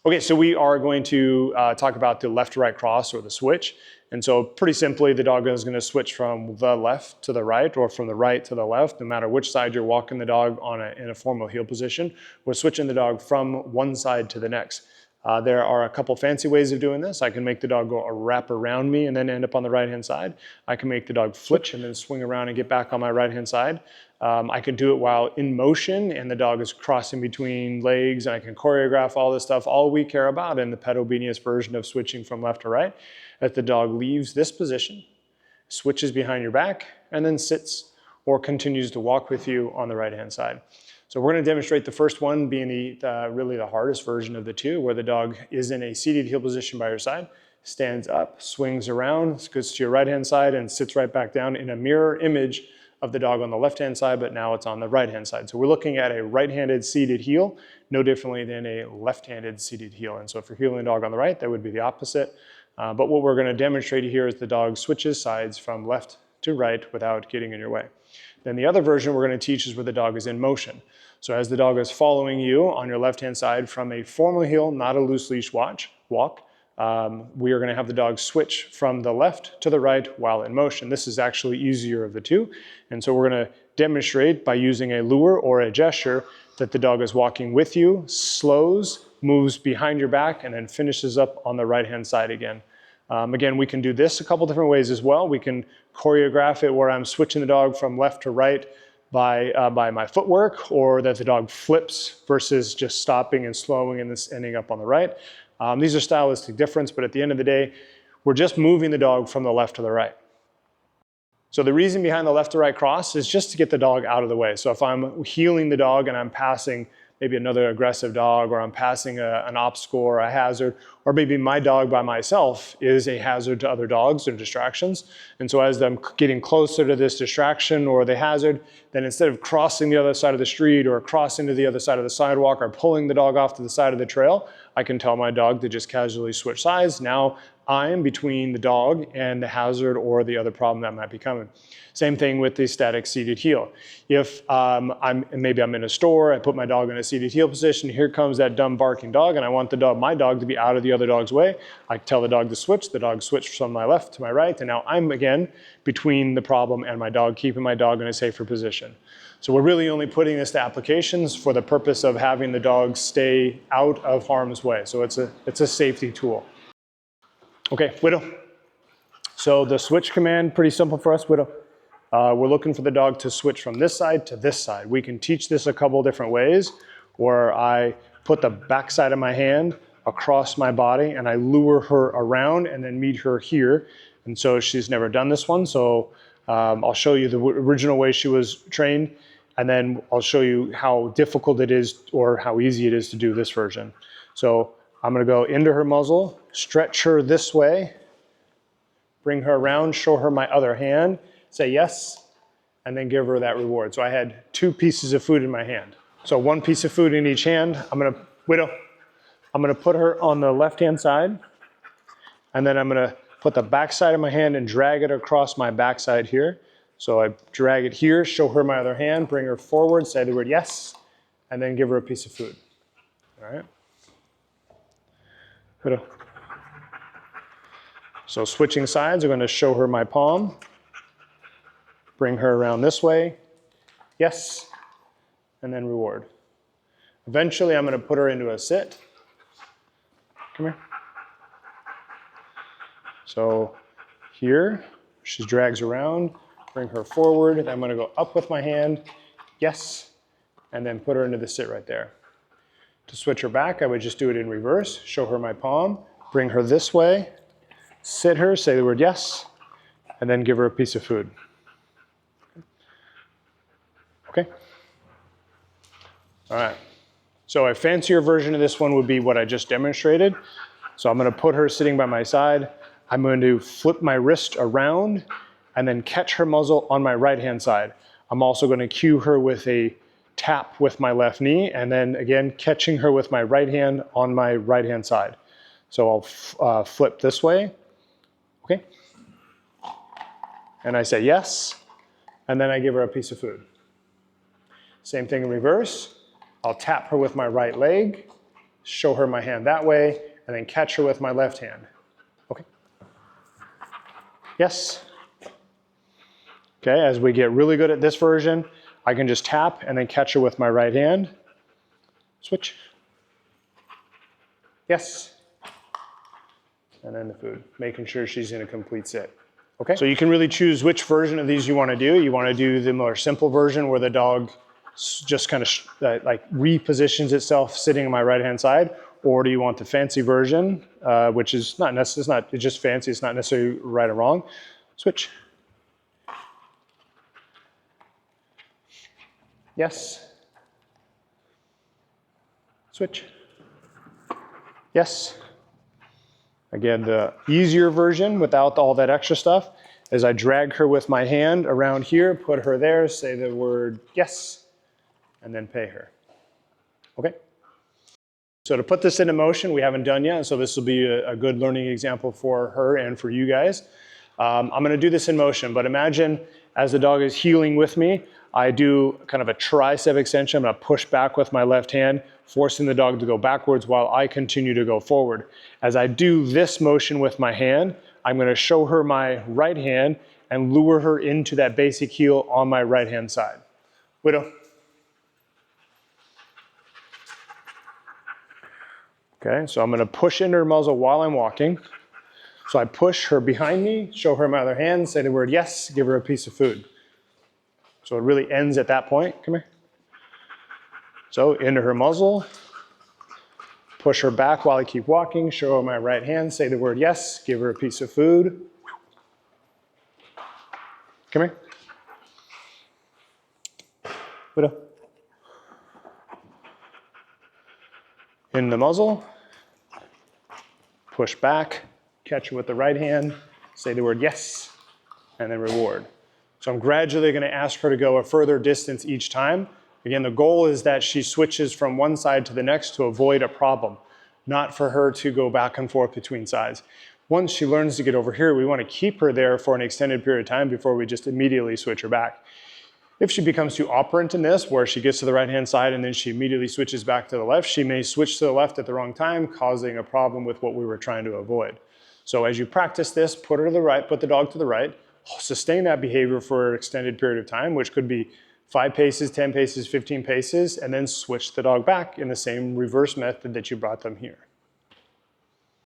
Okay, so we are going to talk about the left to right cross or the switch. And so pretty simply, the dog is going to switch from the left to the right or from the right to the left, no matter which side you're walking the dog on in a formal heel position. We're switching the dog from one side to the next. There are a couple fancy ways of doing this. I can make the dog go a wrap around me and then end up on the right-hand side. I can make the dog flip and then swing around and get back on my right-hand side. I can do it while in motion and the dog is crossing between legs, and I can choreograph all this stuff. All we care about in the pet obedience version of switching from left to right, that the dog leaves this position, switches behind your back, and then sits or continues to walk with you on the right-hand side. So we're going to demonstrate the first one being really the hardest version of the two, where the dog is in a seated heel position by your side, stands up, swings around, goes to your right-hand side, and sits right back down in a mirror image of the dog on the left-hand side, but now it's on the right-hand side. So we're looking at a right-handed seated heel, no differently than a left-handed seated heel. And so if you're heeling the dog on the right, that would be the opposite. But what we're going to demonstrate here is the dog switches sides from left to right without getting in your way. Then the other version we're going to teach is where the dog is in motion. So as the dog is following you on your left-hand side from a formal heel, not a loose leash walk, we are going to have the dog switch from the left to the right while in motion. This is actually easier of the two. And so we're going to demonstrate by using a lure or a gesture that the dog is walking with you, slows, moves behind your back, and then finishes up on the right-hand side again. Again, we can do this a couple different ways as well. We can choreograph it where I'm switching the dog from left to right by my footwork, or that the dog flips versus just stopping and slowing and this ending up on the right. These are stylistic difference, but at the end of the day, we're just moving the dog from the left to the right. So the reason behind the left to right cross is just to get the dog out of the way. So if I'm heeling the dog and I'm passing maybe another aggressive dog, or I'm passing an obstacle or a hazard, or maybe my dog by myself is a hazard to other dogs or distractions. And so as I'm getting closer to this distraction or the hazard, then instead of crossing the other side of the street or crossing to the other side of the sidewalk or pulling the dog off to the side of the trail, I can tell my dog to just casually switch sides. Now I'm between the dog and the hazard or the other problem that might be coming. Same thing with the static seated heel. If maybe I'm in a store, I put my dog in a seated heel position, here comes that dumb barking dog, and I want my dog to be out of the other dog's way. I tell the dog to switch, the dog switched from my left to my right, and now I'm again between the problem and my dog, keeping my dog in a safer position. So we're really only putting this to applications for the purpose of having the dog stay out of harm's way. So it's a safety tool. Okay, Widow. So the switch command, pretty simple for us, Widow. We're looking for the dog to switch from this side to this side. We can teach this a couple different ways, where I put the back side of my hand across my body and I lure her around and then meet her here. And so she's never done this one, so I'll show you the original way she was trained, and then I'll show you how difficult it is or how easy it is to do this version. So I'm going to go into her muzzle, stretch her this way, bring her around, show her my other hand, say yes, and then give her that reward. So I had 2 pieces of food in my hand. So 1 piece of food in each hand. Widow, I'm going to put her on the left-hand side, and then I'm going to put the back side of my hand and drag it across my backside here. So I drag it here, show her my other hand, bring her forward, say the word yes, and then give her a piece of food. All right? Widow. So switching sides, I'm going to show her my palm, bring her around this way, yes, and then reward. Eventually, I'm going to put her into a sit. Come here. So here, she drags around, bring her forward, and I'm going to go up with my hand, yes, and then put her into the sit right there. To switch her back, I would just do it in reverse, show her my palm, bring her this way, sit her, say the word yes, and then give her a piece of food. Okay? All right. So a fancier version of this one would be what I just demonstrated. So I'm going to put her sitting by my side. I'm going to flip my wrist around and then catch her muzzle on my right-hand side. I'm also going to cue her with a tap with my left knee, and then again, catching her with my right hand on my right-hand side. So I'll flip this way, okay? And I say yes, and then I give her a piece of food. Same thing in reverse. I'll tap her with my right leg, show her my hand that way, and then catch her with my left hand. Okay. Yes. Okay, as we get really good at this version, I can just tap and then catch her with my right hand. Switch. Yes. And then the food, making sure she's in a complete sit. Okay, so you can really choose which version of these you want to do. You want to do the more simple version where the dog just kind of like repositions itself sitting on my right hand side, or do you want the fancy version, which is not necessarily, it's just fancy, it's not necessarily right or wrong. Switch. Yes. Switch. Yes. Again, the easier version without all that extra stuff is I drag her with my hand around here, put her there, say the word yes, and then pay her. Okay? So to put this into motion, we haven't done yet, so this will be a good learning example for her and for you guys. I'm gonna do this in motion, but imagine as the dog is heeling with me, I do kind of a tricep extension. I'm gonna push back with my left hand, forcing the dog to go backwards while I continue to go forward. As I do this motion with my hand, I'm gonna show her my right hand and lure her into that basic heel on my right hand side. Widow. Okay, so I'm gonna push into her muzzle while I'm walking. So I push her behind me, show her my other hand, say the word yes, give her a piece of food. So it really ends at that point. Come here. So into her muzzle, push her back while I keep walking, show her my right hand, say the word yes, give her a piece of food. Come here. Widow. In the muzzle, push back, catch her with the right hand, say the word yes, and then reward. So I'm gradually going to ask her to go a further distance each time. Again, the goal is that she switches from one side to the next to avoid a problem, not for her to go back and forth between sides. Once she learns to get over here, we want to keep her there for an extended period of time before we just immediately switch her back. If she becomes too operant in this, where she gets to the right-hand side and then she immediately switches back to the left, she may switch to the left at the wrong time, causing a problem with what we were trying to avoid. So as you practice this, put her to the right, put the dog to the right, sustain that behavior for an extended period of time, which could be 5 paces, 10 paces, 15 paces, and then switch the dog back in the same reverse method that you brought them here.